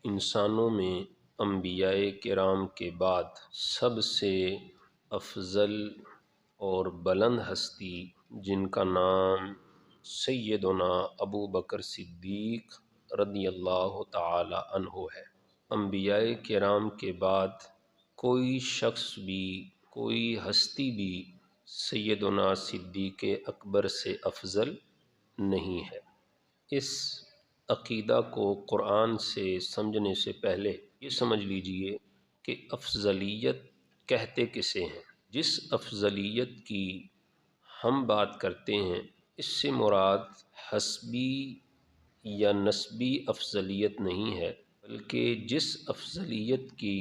انسانوں میں انبیاء کرام کے بعد سب سے افضل اور بلند ہستی جن کا نام سیدنا ابو بکر صدیق رضی اللہ تعالی عنہ ہے۔ انبیاء کرام کے بعد کوئی شخص بھی، کوئی ہستی بھی سیدنا صدیق اکبر سے افضل نہیں ہے۔ اس عقیدہ کو قرآن سے سمجھنے سے پہلے یہ سمجھ لیجئے کہ افضلیت کہتے کسے ہیں۔ جس افضلیت کی ہم بات کرتے ہیں اس سے مراد حسبی یا نسبی افضلیت نہیں ہے، بلکہ جس افضلیت کی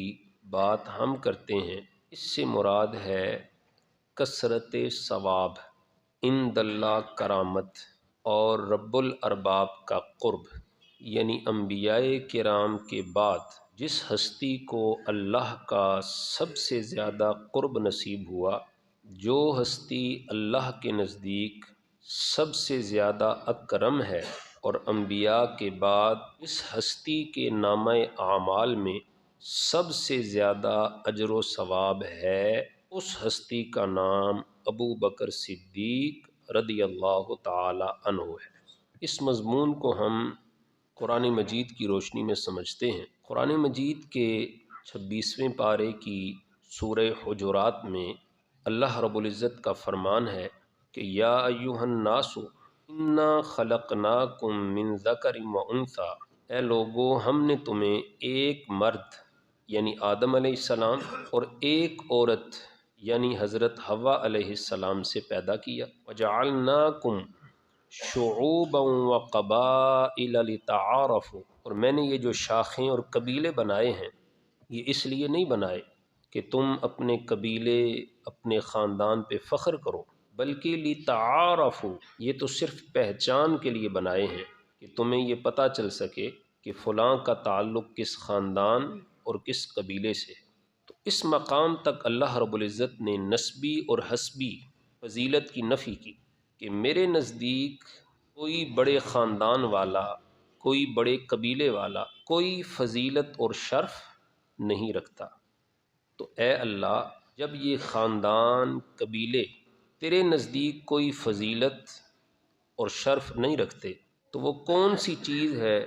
بات ہم کرتے ہیں اس سے مراد ہے کثرت ثواب، عند اللہ کرامت اور رب الارباب کا قرب۔ یعنی انبیاء کرام کے بعد جس ہستی کو اللہ کا سب سے زیادہ قرب نصیب ہوا، جو ہستی اللہ کے نزدیک سب سے زیادہ اکرم ہے، اور انبیاء کے بعد اس ہستی کے نامہ اعمال میں سب سے زیادہ اجر و ثواب ہے، اس ہستی کا نام ابو بکر صدیق رضی اللہ تعالی عنہ ہے۔ اس مضمون کو ہم قرآن مجید کی روشنی میں سمجھتے ہیں۔ قرآن مجید کے 26ویں پارے کی سورہ حجرات میں اللہ رب العزت کا فرمان ہے کہ یا ایھا الناس انا خلقناکم من ذکر و انثی، اے لوگو ہم نے تمہیں ایک مرد یعنی آدم علیہ السلام اور ایک عورت یعنی حضرت حوا علیہ السلام سے پیدا کیا۔ وجعلناکم شعوبا وقبائل لتعارفوا، اور میں نے یہ جو شاخیں اور قبیلے بنائے ہیں یہ اس لیے نہیں بنائے کہ تم اپنے قبیلے، اپنے خاندان پہ فخر کرو، بلکہ لتعارفوا، یہ تو صرف پہچان کے لیے بنائے ہیں کہ تمہیں یہ پتہ چل سکے کہ فلاں کا تعلق کس خاندان اور کس قبیلے سے ہے۔ تو اس مقام تک اللہ رب العزت نے نسبی اور حسبی فضیلت کی نفی کی کہ میرے نزدیک کوئی بڑے خاندان والا، کوئی بڑے قبیلے والا کوئی فضیلت اور شرف نہیں رکھتا۔ تو اے اللہ، جب یہ خاندان، قبیلے تیرے نزدیک کوئی فضیلت اور شرف نہیں رکھتے تو وہ کون سی چیز ہے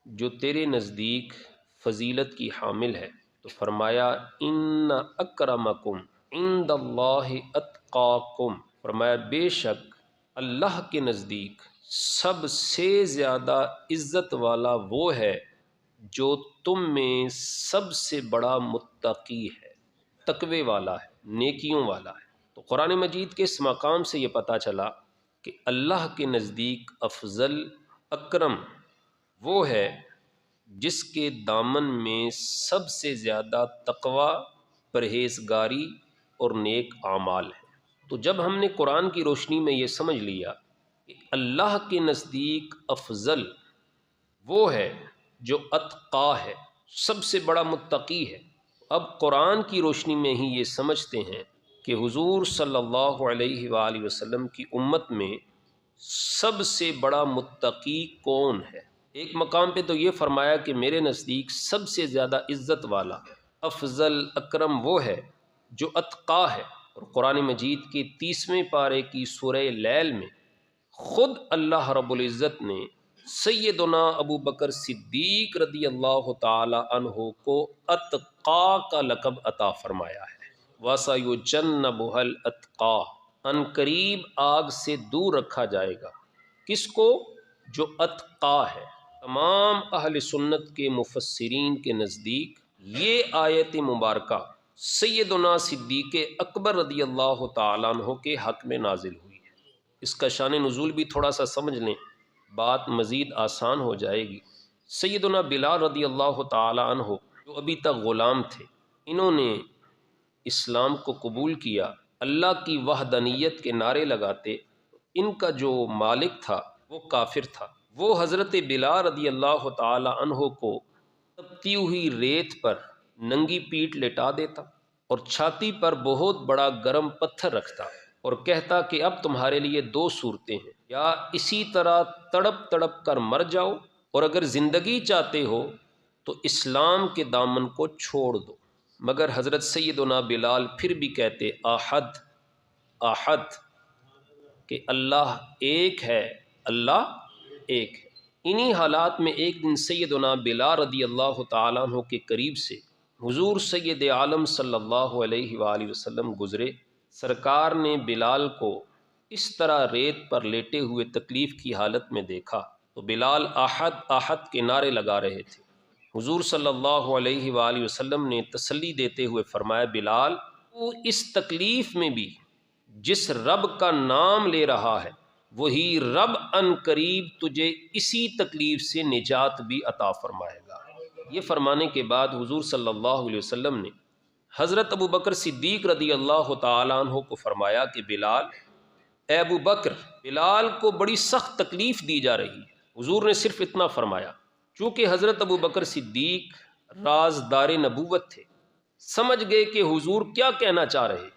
جو تیرے نزدیک فضیلت کی حامل ہے؟ تو فرمایا ان اکرمکم عند اللہ اتقاکم، فرمایا بے شک اللہ کے نزدیک سب سے زیادہ عزت والا وہ ہے جو تم میں سب سے بڑا متقی ہے، تقوی والا ہے، نیکیوں والا ہے۔ تو قرآن مجید کے اس مقام سے یہ پتہ چلا کہ اللہ کے نزدیک افضل، اکرم وہ ہے جس کے دامن میں سب سے زیادہ تقوی، پرہیزگاری اور نیک اعمال ہے۔ تو جب ہم نے قرآن کی روشنی میں یہ سمجھ لیا کہ اللہ کے نزدیک افضل وہ ہے جو اتقا ہے، سب سے بڑا متقی ہے، اب قرآن کی روشنی میں ہی یہ سمجھتے ہیں کہ حضور صلی اللہ علیہ وآلہ وسلم کی امت میں سب سے بڑا متقی کون ہے۔ ایک مقام پہ تو یہ فرمایا کہ میرے نزدیک سب سے زیادہ عزت والا، افضل، اکرم وہ ہے جو اتقا ہے، اور قرآن مجید کے 30ویں پارے کی سورہ لیل میں خود اللہ رب العزت نے سیدنا ابو بکر صدیق رضی اللہ تعالی عنہ کو اتقا کا لقب عطا فرمایا ہے۔ وَسَيُجَنَّبُهَا الْأَتْقَى، ان قریب آگ سے دور رکھا جائے گا، کس کو؟ جو اتقا ہے۔ تمام اہل سنت کے مفسرین کے نزدیک یہ آیت مبارکہ سیدنا صدیق اکبر رضی اللہ تعالیٰ عنہ کے حق میں نازل ہوئی ہے۔ اس کا شان نزول بھی تھوڑا سا سمجھ لیں، بات مزید آسان ہو جائے گی۔ سیدنا بلال رضی اللہ تعالیٰ عنہ جو ابھی تک غلام تھے، انہوں نے اسلام کو قبول کیا، اللہ کی وحدانیت کے نعرے لگاتے۔ ان کا جو مالک تھا وہ کافر تھا، وہ حضرت بلال رضی اللہ تعالی عنہ کو تپتی ہوئی ریت پر ننگی پیٹھ لٹا دیتا اور چھاتی پر بہت بڑا گرم پتھر رکھتا اور کہتا کہ اب تمہارے لیے دو صورتیں ہیں، یا اسی طرح تڑپ تڑپ کر مر جاؤ، اور اگر زندگی چاہتے ہو تو اسلام کے دامن کو چھوڑ دو۔ مگر حضرت سیدنا بلال پھر بھی کہتے احد احد، کہ اللہ ایک ہے، اللہ ایک ہے۔ انہی حالات میں ایک دن سیدنا بلال رضی اللہ تعالیٰ عنہ کے قریب سے حضور سید عالم صلی اللہ علیہ وآلہ وسلم گزرے۔ سرکار نے بلال کو اس طرح ریت پر لیٹے ہوئے تکلیف کی حالت میں دیکھا تو بلال احد احد کے نعرے لگا رہے تھے۔ حضور صلی اللہ علیہ وآلہ وسلم نے تسلی دیتے ہوئے فرمایا بلال، تو اس تکلیف میں بھی جس رب کا نام لے رہا ہے وہی رب ان قریب تجھے اسی تکلیف سے نجات بھی عطا فرمائے گا۔ یہ فرمانے کے بعد حضور صلی اللہ علیہ وسلم نے حضرت ابو بکر صدیق رضی اللہ تعالیٰ عنہ کو فرمایا کہ بلال، اے ابو بکر، بلال کو بڑی سخت تکلیف دی جا رہی ہے۔ حضور نے صرف اتنا فرمایا، چونکہ حضرت ابو بکر صدیق رازدار نبوت تھے، سمجھ گئے کہ حضور کیا کہنا چاہ رہے۔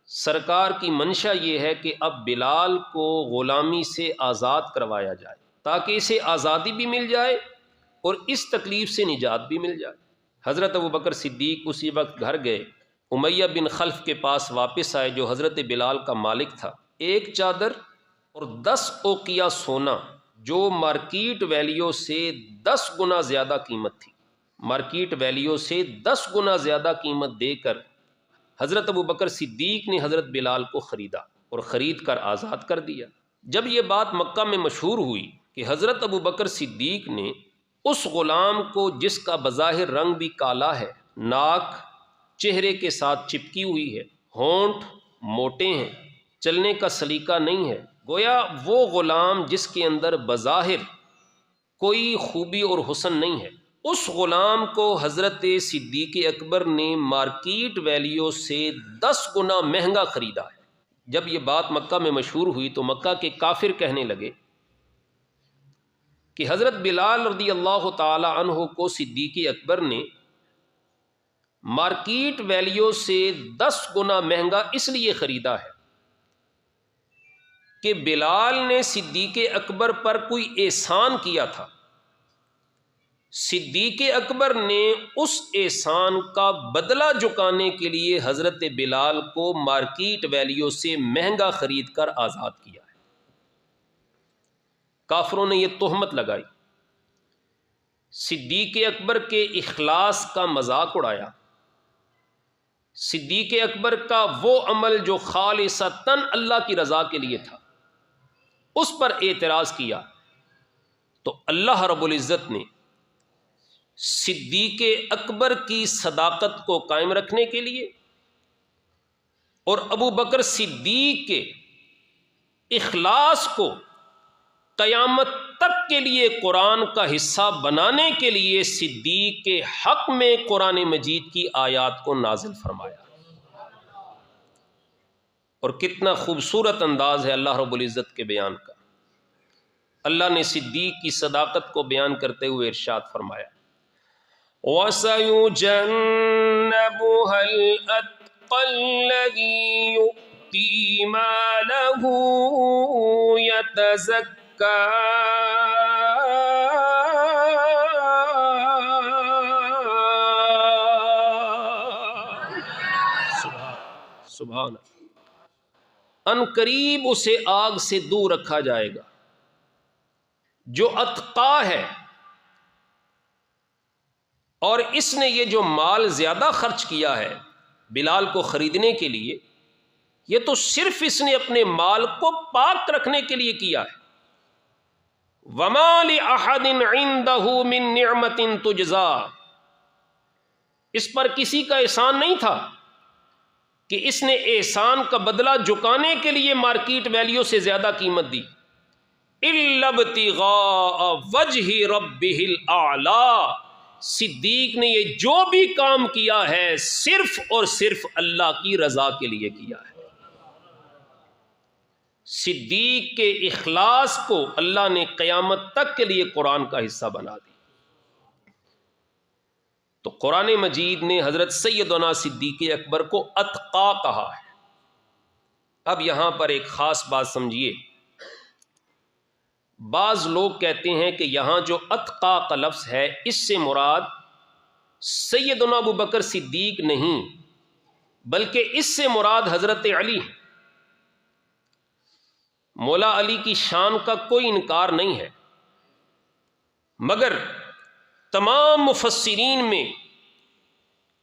سرکار کی منشا یہ ہے کہ اب بلال کو غلامی سے آزاد کروایا جائے تاکہ اسے آزادی بھی مل جائے اور اس تکلیف سے نجات بھی مل جائے۔ حضرت ابو بکر صدیق اسی وقت گھر گئے، امیہ بن خلف کے پاس واپس آئے جو حضرت بلال کا مالک تھا۔ ایک چادر اور 10 اوقیہ سونا جو مارکیٹ ویلیو سے 10 گنا زیادہ قیمت تھی، مارکیٹ ویلیو سے 10 گنا زیادہ قیمت دے کر حضرت ابو بکر صدیق نے حضرت بلال کو خریدا اور خرید کر آزاد کر دیا۔ جب یہ بات مکہ میں مشہور ہوئی کہ حضرت ابو بکر صدیق نے اس غلام کو جس کا بظاہر رنگ بھی کالا ہے، ناک چہرے کے ساتھ چپکی ہوئی ہے، ہونٹ موٹے ہیں، چلنے کا سلیقہ نہیں ہے، گویا وہ غلام جس کے اندر بظاہر کوئی خوبی اور حسن نہیں ہے، اس غلام کو حضرت صدیق اکبر نے مارکیٹ ویلیو سے 10 گنا مہنگا خریدا ہے۔ جب یہ بات مکہ میں مشہور ہوئی تو مکہ کے کافر کہنے لگے کہ حضرت بلال رضی اللہ تعالی عنہ کو صدیق اکبر نے مارکیٹ ویلیو سے 10 گنا مہنگا اس لیے خریدا ہے کہ بلال نے صدیق اکبر پر کوئی احسان کیا تھا، صدیق اکبر نے اس احسان کا بدلہ چکانے کے لیے حضرت بلال کو مارکیٹ ویلیو سے مہنگا خرید کر آزاد کیا ہے۔ کافروں نے یہ تہمت لگائی، صدیق اکبر کے اخلاص کا مذاق اڑایا، صدیق اکبر کا وہ عمل جو خالصتاً اللہ کی رضا کے لیے تھا اس پر اعتراض کیا، تو اللہ رب العزت نے صدیق اکبر کی صداقت کو قائم رکھنے کے لیے اور ابو بکر صدیق کے اخلاص کو قیامت تک کے لیے قرآن کا حصہ بنانے کے لیے صدیق کے حق میں قرآن مجید کی آیات کو نازل فرمایا۔ اور کتنا خوبصورت انداز ہے اللہ رب العزت کے بیان کا۔ اللہ نے صدیق کی صداقت کو بیان کرتے ہوئے ارشاد فرمایا، وَسَيُجَنَّبُهَا الْأَتْقَى الَّذِي يُؤْتِي مَالَهُ يَتَزَكَّى سبحان ان قریب اسے آگ سے دور رکھا جائے گا جو اتقا ہے، اور اس نے یہ جو مال زیادہ خرچ کیا ہے بلال کو خریدنے کے لیے، یہ تو صرف اس نے اپنے مال کو پاک رکھنے کے لیے کیا ہے۔ وَمَا لِأَحَدٍ عِندَهُ مِن نِعْمَةٍ تُجْزَىٰ، اس پر کسی کا احسان نہیں تھا کہ اس نے احسان کا بدلہ چکانے کے لیے مارکیٹ ویلیو سے زیادہ قیمت دی، إِلَّا ابْتِغَاءَ وَجْهِ رَبِّهِ الْأَعْلَىٰ، صدیق نے یہ جو بھی کام کیا ہے صرف اور صرف اللہ کی رضا کے لیے کیا ہے۔ صدیق کے اخلاص کو اللہ نے قیامت تک کے لیے قرآن کا حصہ بنا دی۔ تو قرآن مجید نے حضرت سیدنا صدیق اکبر کو اتقا کہا ہے۔ اب یہاں پر ایک خاص بات سمجھیے، بعض لوگ کہتے ہیں کہ یہاں جو اتقا کا لفظ ہے اس سے مراد سیدنا ابو بکر صدیق نہیں بلکہ اس سے مراد حضرت علی ہے۔ مولا علی کی شان کا کوئی انکار نہیں ہے، مگر تمام مفسرین میں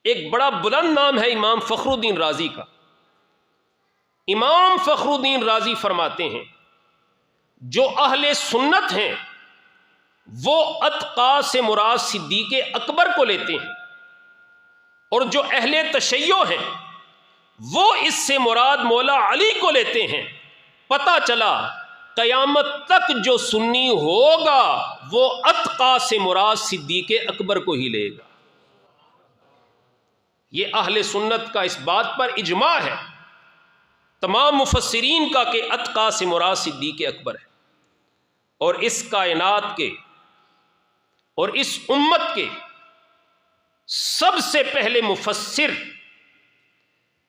ایک بڑا بلند نام ہے امام فخر الدین رازی کا۔ امام فخر الدین رازی فرماتے ہیں جو اہل سنت ہیں وہ اتقا سے مراد صدیق اکبر کو لیتے ہیں، اور جو اہل تشیع ہیں وہ اس سے مراد مولا علی کو لیتے ہیں۔ پتہ چلا قیامت تک جو سنی ہوگا وہ اتقا سے مراد صدیق اکبر کو ہی لے گا۔ یہ اہل سنت کا اس بات پر اجماع ہے تمام مفسرین کا کہ اتقا سے مراد صدیق اکبر ہے، اور اس کائنات کے اور اس امت کے سب سے پہلے مفسر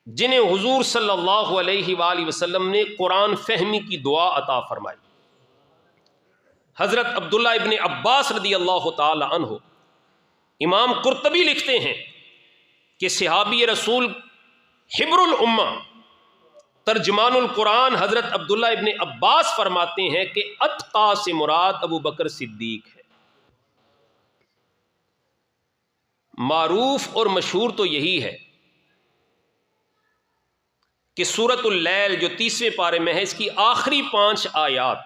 جنہیں حضور صلی اللہ علیہ وآلہ وسلم نے قرآن فہمی کی دعا عطا فرمائی، حضرت عبداللہ ابن عباس رضی اللہ تعالی عنہ۔ امام قرطبی لکھتے ہیں کہ صحابی رسول حبر الامہ ترجمان القرآن حضرت عبداللہ ابن عباس فرماتے ہیں کہ اتقا سے مراد ابو بکر صدیق ہے۔ معروف اور مشہور تو یہی ہے کہ سورۃ اللیل جو 30ویں پارے میں ہے، اس کی آخری 5 آیات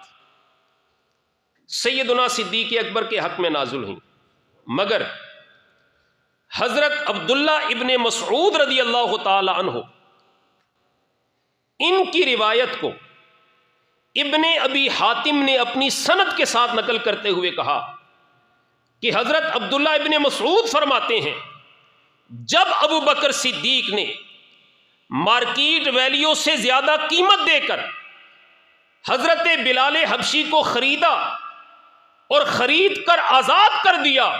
سیدنا صدیق اکبر کے حق میں نازل ہوئیں، مگر حضرت عبداللہ ابن مسعود رضی اللہ تعالی عنہ ان کی روایت کو ابن ابی حاتم نے اپنی سند کے ساتھ نقل کرتے ہوئے کہا کہ حضرت عبداللہ ابن مسعود فرماتے ہیں جب ابو بکر صدیق نے مارکیٹ ویلیو سے زیادہ قیمت دے کر حضرت بلال حبشی کو خریدا اور خرید کر آزاد کر دیا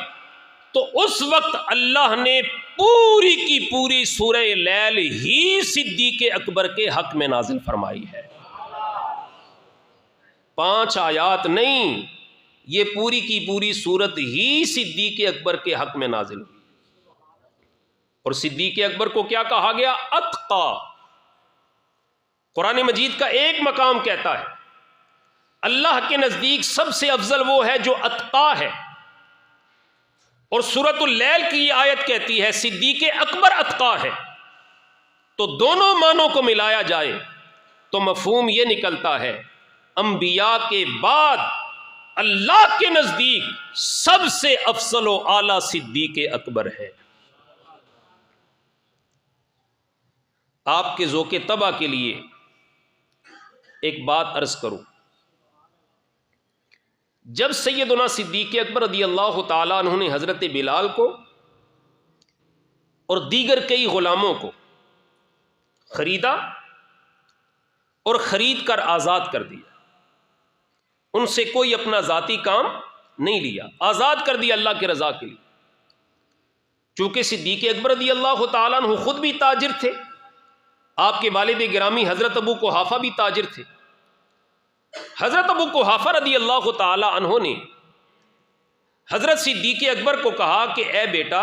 تو اس وقت اللہ نے پوری کی پوری سورہ لیل ہی صدیق اکبر کے حق میں نازل فرمائی ہے۔ 5 آیات نہیں، یہ پوری کی پوری سورت ہی صدیق اکبر کے حق میں نازل ہوئی۔ اور صدیق اکبر کو کیا کہا گیا؟ اتقا۔ قرآن مجید کا ایک مقام کہتا ہے اللہ کے نزدیک سب سے افضل وہ ہے جو اتقا ہے، اور سورۃ اللیل کی یہ آیت کہتی ہے صدیق اکبر اتقا ہے۔ تو دونوں معنوں کو ملایا جائے تو مفہوم یہ نکلتا ہے انبیاء کے بعد اللہ کے نزدیک سب سے افضل و اعلی صدیق اکبر ہے۔ آپ کے ذوق طبع کے لیے ایک بات عرض کروں، جب سیدنا صدیق اکبر رضی اللہ تعالیٰ عنہ نے حضرت بلال کو اور دیگر کئی غلاموں کو خریدا اور خرید کر آزاد کر دیا، ان سے کوئی اپنا ذاتی کام نہیں لیا، آزاد کر دیا اللہ کی رضا کے لیے۔ چونکہ صدیق اکبر رضی اللہ تعالیٰ عنہ خود بھی تاجر تھے، آپ کے والد گرامی حضرت ابو قحافہ بھی تاجر تھے۔ حضرت ابو قحافہ رضی اللہ تعالی عنہ نے حضرت صدیق اکبر کو کہا کہ اے بیٹا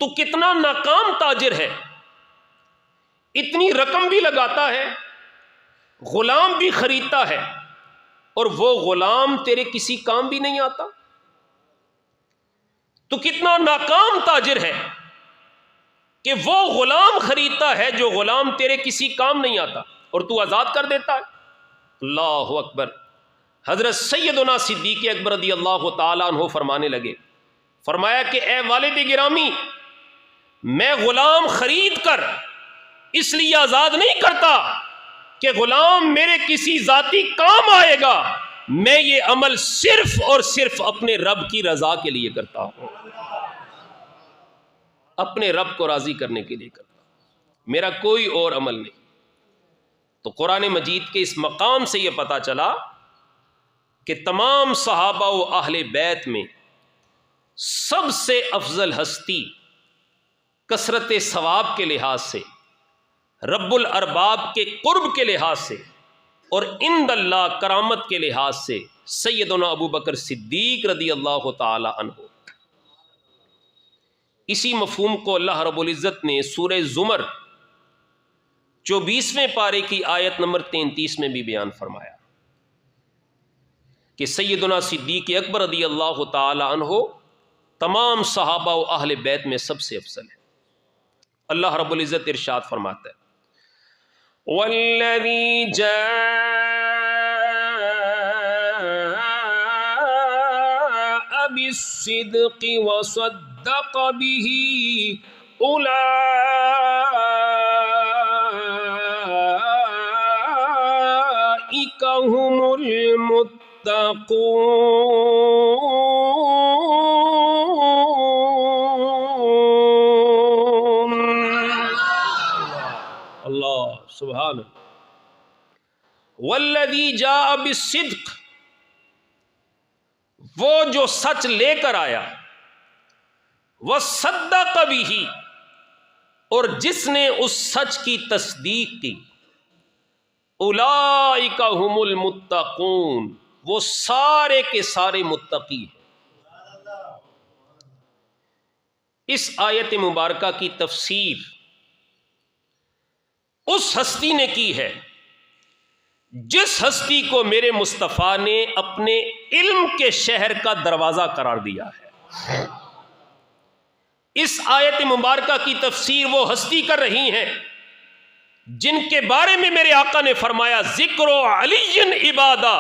تو کتنا ناکام تاجر ہے، اتنی رقم بھی لگاتا ہے، غلام بھی خریدتا ہے، اور وہ غلام تیرے کسی کام بھی نہیں آتا۔ تو کتنا ناکام تاجر ہے کہ وہ غلام خریدتا ہے جو غلام تیرے کسی کام نہیں آتا، اور تو آزاد کر دیتا ہے۔ اللہ اکبر۔ حضرت سیدنا صدیق اکبر رضی اللہ تعالیٰ عنہ فرمانے لگے، فرمایا کہ اے والد گرامی، میں غلام خرید کر اس لیے آزاد نہیں کرتا کہ غلام میرے کسی ذاتی کام آئے گا، میں یہ عمل صرف اور صرف اپنے رب کی رضا کے لیے کرتا ہوں، اپنے رب کو راضی کرنے کے لیے کرتا ہوں، میرا کوئی اور عمل نہیں۔ تو قرآن مجید کے اس مقام سے یہ پتا چلا کہ تمام صحابہ و اہل بیت میں سب سے افضل ہستی کثرت ثواب کے لحاظ سے، رب الارباب کے قرب کے لحاظ سے، اور عند اللہ کرامت کے لحاظ سے سیدنا ابو بکر صدیق رضی اللہ تعالی عنہ۔ اسی مفہوم کو اللہ رب العزت نے سورہ زمر 24ویں پارے کی آیت نمبر 33 میں بھی بیان فرمایا کہ سیدنا صدیق اکبر رضی اللہ تعالی عنہ تمام صحابہ و اہل بیت میں سب سے افضل ہے۔ اللہ رب العزت ارشاد فرماتا ہے والذی جاء بالصدق وصدق به اولئک هم المتقون۔ اللہ سبحان والذی جاء بالصدق، وہ جو سچ لے کر آیا، وصدق به، اور جس نے اس سچ کی تصدیق کی، اولئک هم المتقون، وہ سارے کے سارے متقی ہیں۔ اس آیت مبارکہ کی تفسیر اس ہستی نے کی ہے جس ہستی کو میرے مصطفیٰ نے اپنے علم کے شہر کا دروازہ قرار دیا ہے۔ اس آیت مبارکہ کی تفسیر وہ ہستی کر رہی ہیں جن کے بارے میں میرے آقا نے فرمایا ذکر علی عبادہ،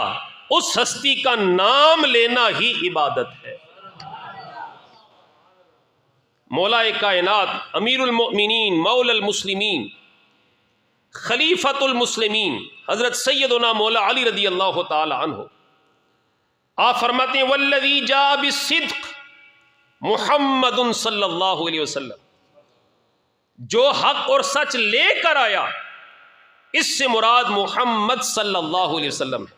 اس ہستی کا نام لینا ہی عبادت ہے۔ مولا کائنات، امیر المؤمنین، مولا المسلمین، خلیفۃ المسلمین، حضرت سیدنا مولا علی رضی اللہ تعالی عنہ، آپ فرماتے ہیں والذی جاء بالصدق محمد صلی اللہ علیہ وسلم، جو حق اور سچ لے کر آیا، اس سے مراد محمد صلی اللہ علیہ وسلم ہے۔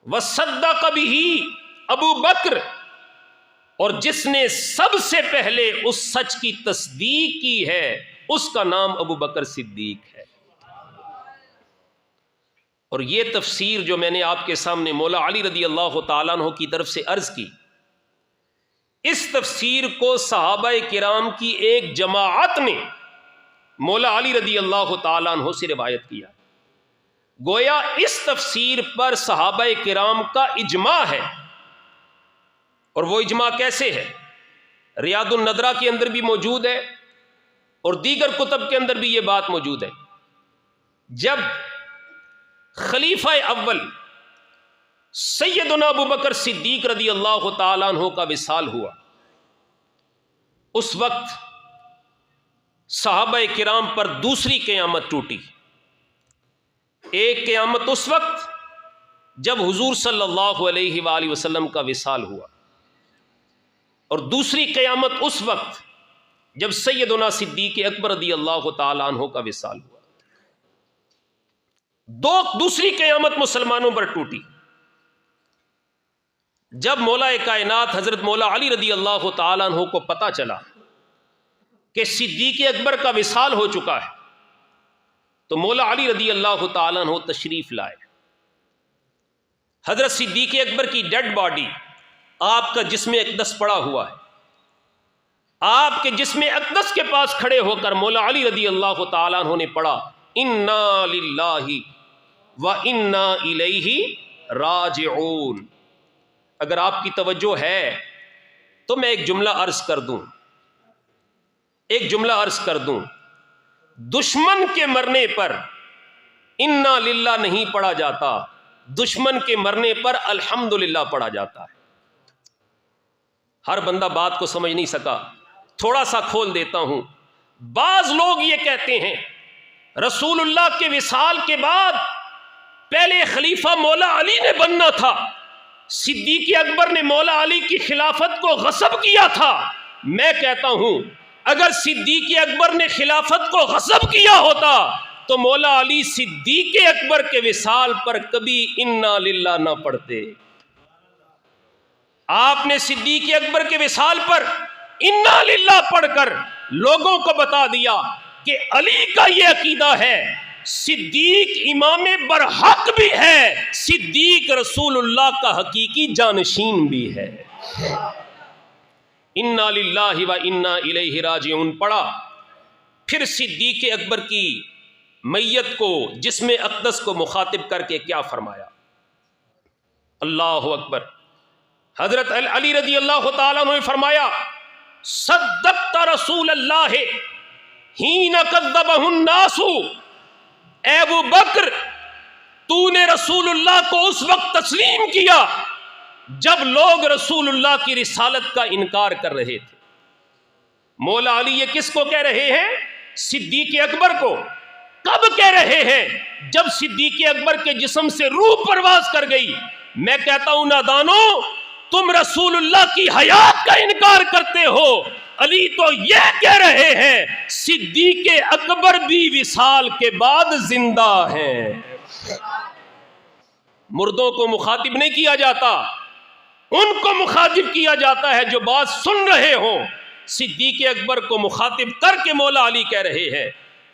وصدق به ابو بکر، اور جس نے سب سے پہلے اس سچ کی تصدیق کی ہے اس کا نام ابو بکر صدیق ہے۔ اور یہ تفسیر جو میں نے آپ کے سامنے مولا علی رضی اللہ تعالیٰ عنہ کی طرف سے عرض کی، اس تفسیر کو صحابہ کرام کی ایک جماعت نے مولا علی رضی اللہ تعالیٰ عنہ سے روایت کیا، گویا اس تفسیر پر صحابہ کرام کا اجماع ہے۔ اور وہ اجماع کیسے ہے؟ ریاض النظرہ کے اندر بھی موجود ہے اور دیگر کتب کے اندر بھی یہ بات موجود ہے۔ جب خلیفہ اول سیدنا ابو بکر صدیق رضی اللہ تعالیٰ عنہ کا وصال ہوا، اس وقت صحابہ کرام پر دوسری قیامت ٹوٹی۔ ایک قیامت اس وقت جب حضور صلی اللہ علیہ وآلہ وسلم کا وصال ہوا، اور دوسری قیامت اس وقت جب سیدنا صدیق اکبر رضی اللہ تعالیٰ عنہ کا وصال ہوا۔ دوسری قیامت مسلمانوں پر ٹوٹی جب مولا کائنات حضرت مولا علی رضی اللہ تعالیٰ عنہ کو پتہ چلا کہ صدیق اکبر کا وصال ہو چکا ہے، تو مولا علی رضی اللہ تعالیٰ عنہ تشریف لائے۔ حضرت صدیق اکبر کی ڈیڈ باڈی آپ کا جسم اقدس پڑا ہوا ہے، آپ کے جسم اقدس کے پاس کھڑے ہو کر مولا علی رضی اللہ تعالیٰ عنہ نے پڑھا انا للہ و انا الیہ راجعون۔ اگر آپ کی توجہ ہے تو میں ایک جملہ عرض کر دوں، دشمن کے مرنے پر انا للہ نہیں پڑھا جاتا، دشمن کے مرنے پر الحمدللہ پڑھا جاتا ہے۔ ہر بندہ بات کو سمجھ نہیں سکا، تھوڑا سا کھول دیتا ہوں۔ بعض لوگ یہ کہتے ہیں رسول اللہ کے وصال کے بعد پہلے خلیفہ مولا علی نے بننا تھا، صدیق اکبر نے مولا علی کی خلافت کو غصب کیا تھا۔ میں کہتا ہوں اگر صدیق اکبر نے خلافت کو غصب کیا ہوتا تو مولا علی صدیق اکبر کے وصال پر کبھی انا للہ نہ پڑھتے۔ آپ نے صدیق اکبر کے وصال پر انا للہ پڑھ کر لوگوں کو بتا دیا کہ علی کا یہ عقیدہ ہے، صدیق امام برحق بھی ہے، صدیق رسول اللہ کا حقیقی جانشین بھی ہے۔ انا للہ و انا الیہ راجعون پڑھا، پھر صدیق اکبر کی میت کو، جسم اقدس کو مخاطب کر کے کیا فرمایا؟ اللہ اکبر. حضرت علی رضی اللہ تعالیٰ عنہ نے فرمایا صدقت رسول اللہ حین کذبہ الناس، اے ابو بکر تو نے رسول اللہ کو اس وقت تسلیم کیا جب لوگ رسول اللہ کی رسالت کا انکار کر رہے تھے. مولا علی یہ کس کو کہہ رہے ہیں؟ صدیق اکبر کو. کب کہہ رہے ہیں؟ جب صدیق اکبر کے جسم سے روح پرواز کر گئی. میں کہتا ہوں نادانو، تم رسول اللہ کی حیات کا انکار کرتے ہو. علی تو یہ کہہ رہے ہیں صدیق اکبر بھی وصال کے بعد زندہ ہیں. مردوں کو مخاطب نہیں کیا جاتا، ان کو مخاطب کیا جاتا ہے جو بات سن رہے ہوں. صدیق اکبر کو مخاطب کر کے مولا علی کہہ رہے ہیں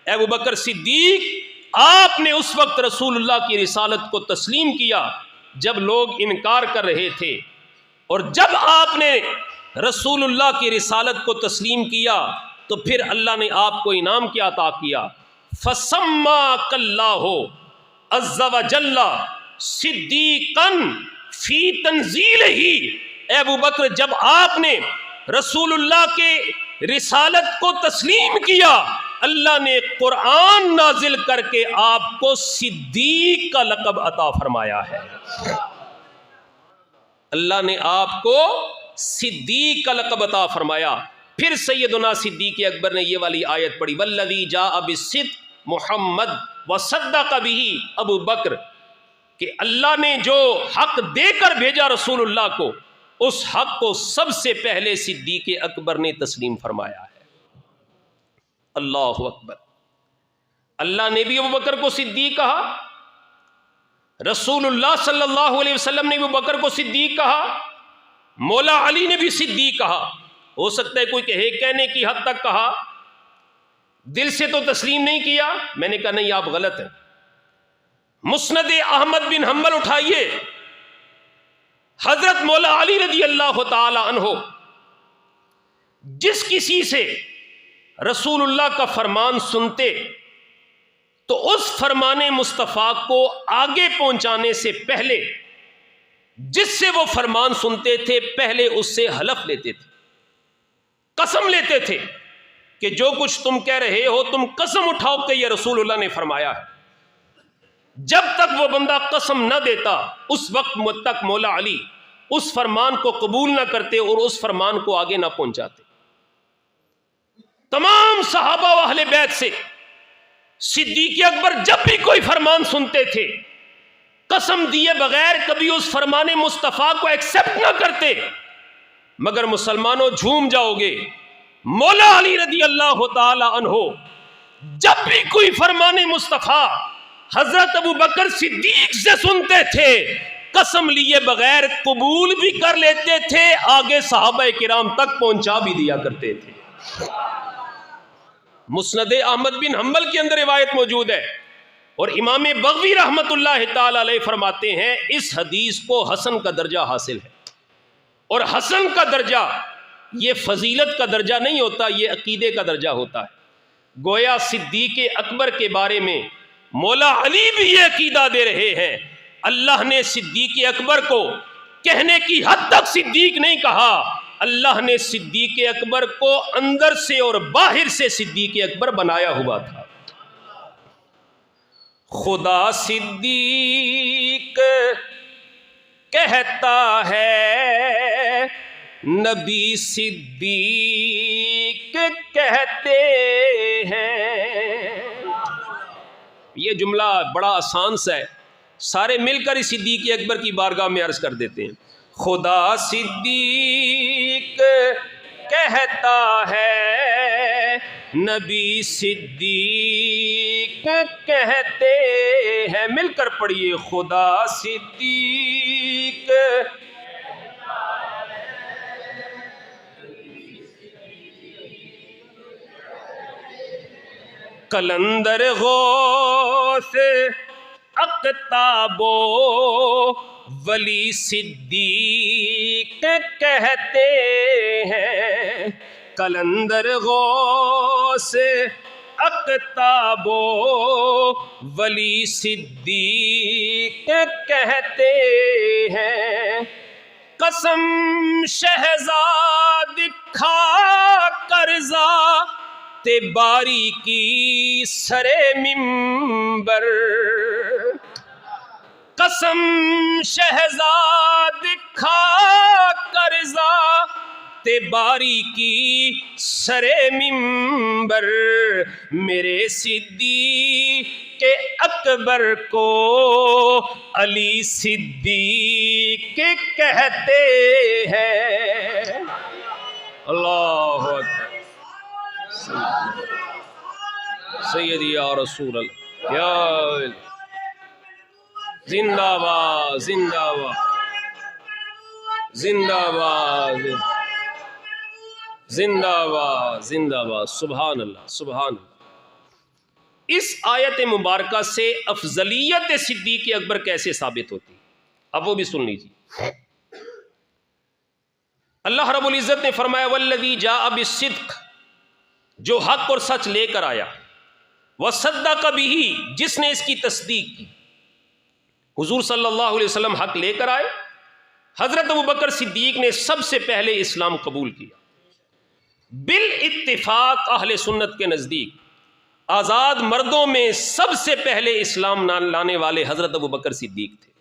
اے ابو بکر صدیق، آپ نے اس وقت رسول اللہ کی رسالت کو تسلیم کیا جب لوگ انکار کر رہے تھے، اور جب آپ نے رسول اللہ کی رسالت کو تسلیم کیا تو پھر اللہ نے آپ کو انعام کیا عطا کیا. فَسَمَّاكَ اللَّهُ عَزَّ وَجَلَّ صِدِّيقًا فِي تَنزِيلِهِ. اے ابو بکر جب آپ نے رسول اللہ کے رسالت کو تسلیم کیا، اللہ نے قرآن نازل کر کے آپ کو صدیق کا لقب عطا فرمایا ہے. اللہ نے آپ کو صدیق کا لقب عطا فرمایا. پھر سیدنا صدیق اکبر نے یہ والی آیت پڑھی والذی جاء بالصدق محمد وصدق به ابو بکر، کہ اللہ نے جو حق دے کر بھیجا رسول اللہ کو، اس حق کو سب سے پہلے صدیق اکبر نے تسلیم فرمایا ہے. اللہ اکبر. اللہ نے بھی ابو بکر کو صدیق کہا، رسول اللہ صلی اللہ علیہ وسلم نے ابو بکر کو صدیق کہا، مولا علی نے بھی صدیق کہا. ہو سکتا ہے کوئی کہے کہنے کی حد تک کہا، دل سے تو تسلیم نہیں کیا. میں نے کہا نہیں، آپ غلط ہیں. مسند احمد بن حنبل اٹھائیے، حضرت مولا علی رضی اللہ تعالی عنہ جس کسی سے رسول اللہ کا فرمان سنتے تو اس فرمان مصطفیٰ کو آگے پہنچانے سے پہلے جس سے وہ فرمان سنتے تھے پہلے اس سے حلف لیتے تھے، قسم لیتے تھے کہ جو کچھ تم کہہ رہے ہو تم قسم اٹھاؤ کہ یہ رسول اللہ نے فرمایا ہے. جب تک وہ بندہ قسم نہ دیتا اس وقت تک مولا علی اس فرمان کو قبول نہ کرتے اور اس فرمان کو آگے نہ پہنچاتے. تمام صحابہ و اہل بیت سے صدیق اکبر جب بھی کوئی فرمان سنتے تھے قسم دیے بغیر کبھی اس فرمان مصطفیٰ کو ایکسپٹ نہ کرتے. مگر مسلمانوں جھوم جاؤ گے، مولا علی رضی اللہ تعالی عنہ جب بھی کوئی فرمان مصطفیٰ حضرت ابو بکر صدیق سے سنتے تھے قسم لیے بغیر قبول بھی کر لیتے تھے، آگے صحابہ کرام تک پہنچا بھی دیا کرتے تھے. مسند احمد بن حنبل کے اندر روایت موجود ہے، اور امام بغوی رحمت اللہ تعالی علیہ فرماتے ہیں اس حدیث کو حسن کا درجہ حاصل ہے. اور حسن کا درجہ یہ فضیلت کا درجہ نہیں ہوتا، یہ عقیدے کا درجہ ہوتا ہے. گویا صدیق اکبر کے بارے میں مولا علی بھی یہ عقیدہ دے رہے ہیں اللہ نے صدیق اکبر کو کہنے کی حد تک صدیق نہیں کہا، اللہ نے صدیق اکبر کو اندر سے اور باہر سے صدیق اکبر بنایا ہوا تھا. خدا صدیق کہتا ہے نبی صدیق کہتے ہیں. یہ جملہ بڑا آسان سا ہے، سارے مل کر اس صدیق اکبر کی بارگاہ میں عرض کر دیتے ہیں. خدا صدیق کہتا ہے نبی صدیق کہتے ہیں. مل کر پڑھیے خدا صدیق کلندر غوث اقتاب و ولی صدیق کے کہتے ہیں، کلندر غوث اقطاب و ولی صدیق کے کہتے ہیں، قسم شہزاد کھا کرزا تے باری کی سرے منبر، قسم شہزاد کھا کرزا تے باری کی سرے منبر، میرے صدیق اکبر کو علی صدیق کہتے ہیں۔ اللہ اکبر، سیدی یا رسول اللہ، یا زندہ باد زندہ باد زندہ باد زندہ باد زندہ باد، سبحان اللہ سبحان اللہ۔ اس آیت مبارکہ سے افضلیت صدیق اکبر کیسے ثابت ہوتی ہے، اب وہ بھی سن لیجیے۔ اللہ رب العزت نے فرمایا والذی جاء بالصدق، جو حق اور سچ لے کر آیا، وصدق بہ، جس نے اس کی تصدیق کی۔ حضور صلی اللہ علیہ وسلم حق لے کر آئے، حضرت ابوبکر صدیق نے سب سے پہلے اسلام قبول کیا۔ بالاتفاق اہل سنت کے نزدیک آزاد مردوں میں سب سے پہلے اسلام لانے والے حضرت ابوبکر صدیق تھے،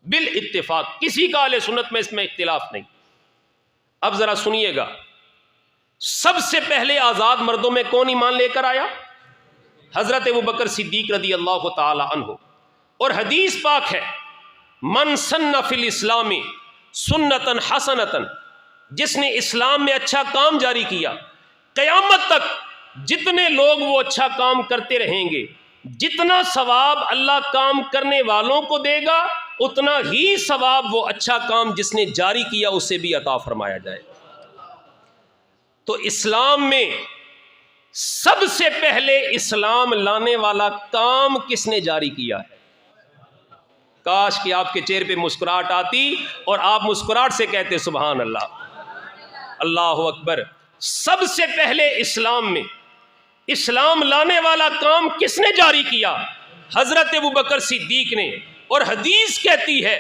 بالاتفاق، کسی کا اہل سنت میں اس میں اختلاف نہیں۔ اب ذرا سنیے گا، سب سے پہلے آزاد مردوں میں کون ایمان لے کر آیا؟ حضرت ابوبکر صدیق رضی اللہ تعالی عنہ۔ اور حدیث پاک ہے، من سن فی الاسلام سنتا حسنتا، جس نے اسلام میں اچھا کام جاری کیا، قیامت تک جتنے لوگ وہ اچھا کام کرتے رہیں گے، جتنا ثواب اللہ کام کرنے والوں کو دے گا، اتنا ہی ثواب وہ اچھا کام جس نے جاری کیا اسے بھی عطا فرمایا جائے۔ تو اسلام میں سب سے پہلے اسلام لانے والا کام کس نے جاری کیا ہے؟ کاش کہ آپ کے چہرے پہ مسکراہٹ آتی اور آپ مسکراہٹ سے کہتے سبحان اللہ، اللہ اکبر۔ سب سے پہلے اسلام میں اسلام لانے والا کام کس نے جاری کیا؟ حضرت ابوبکر صدیق نے۔ اور حدیث کہتی ہے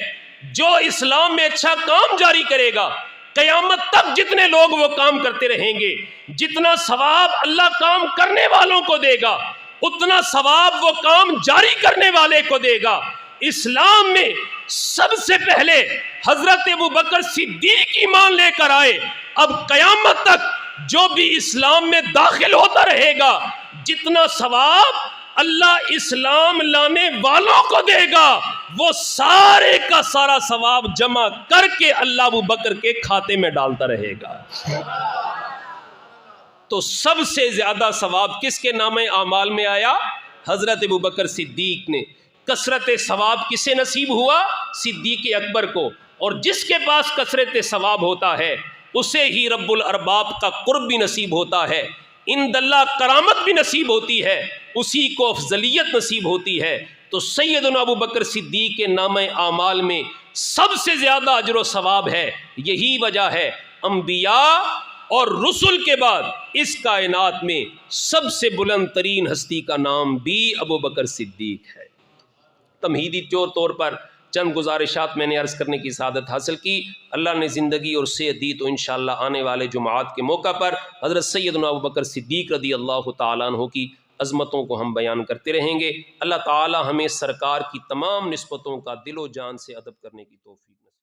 جو اسلام میں اچھا کام جاری کرے گا، قیامت تک جتنے لوگ وہ کام کرتے رہیں گے، جتنا ثواب اللہ کام کرنے والوں کو دے گا، اتنا ثواب وہ کام جاری کرنے والے کو دے گا۔ اسلام میں سب سے پہلے حضرت ابوبکر صدیق ایمان لے کر آئے۔ اب قیامت تک جو بھی اسلام میں داخل ہوتا رہے گا، جتنا ثواب اللہ اسلام لانے والوں کو دے گا، وہ سارے کا سارا ثواب جمع کر کے اللہ ابوبکر کے کھاتے میں ڈالتا رہے گا۔ تو سب سے زیادہ ثواب کس کے نام اعمال میں آیا؟ حضرت ابوبکر صدیق نے۔ کثرت ثواب کسے نصیب ہوا؟ صدیق اکبر کو۔ اور جس کے پاس کثرت ثواب ہوتا ہے اسے ہی رب الارباب کا قرب بھی نصیب ہوتا ہے، عند اللہ کرامت بھی نصیب ہوتی ہے، اسی کو افضلیت نصیب ہوتی ہے۔ تو سیدنا ابوبکر صدیق کے نام اعمال میں سب سے زیادہ اجر و ثواب ہے۔ یہی وجہ ہے انبیاء اور رسل کے بعد اس کائنات میں سب سے بلند ترین ہستی کا نام بھی ابوبکر صدیق ہے۔ تمہیدی طور پر چند گزارشات میں نے عرض کرنے کی سعادت حاصل کی۔ اللہ نے زندگی اور صحت دی تو انشاءاللہ آنے والے جمعات کے موقع پر حضرت سیدنا ابوبکر صدیق رضی اللہ تعالیٰ عنہ کی عظمتوں کو ہم بیان کرتے رہیں گے۔ اللہ تعالیٰ ہمیں سرکار کی تمام نسبتوں کا دل و جان سے ادب کرنے کی توفیق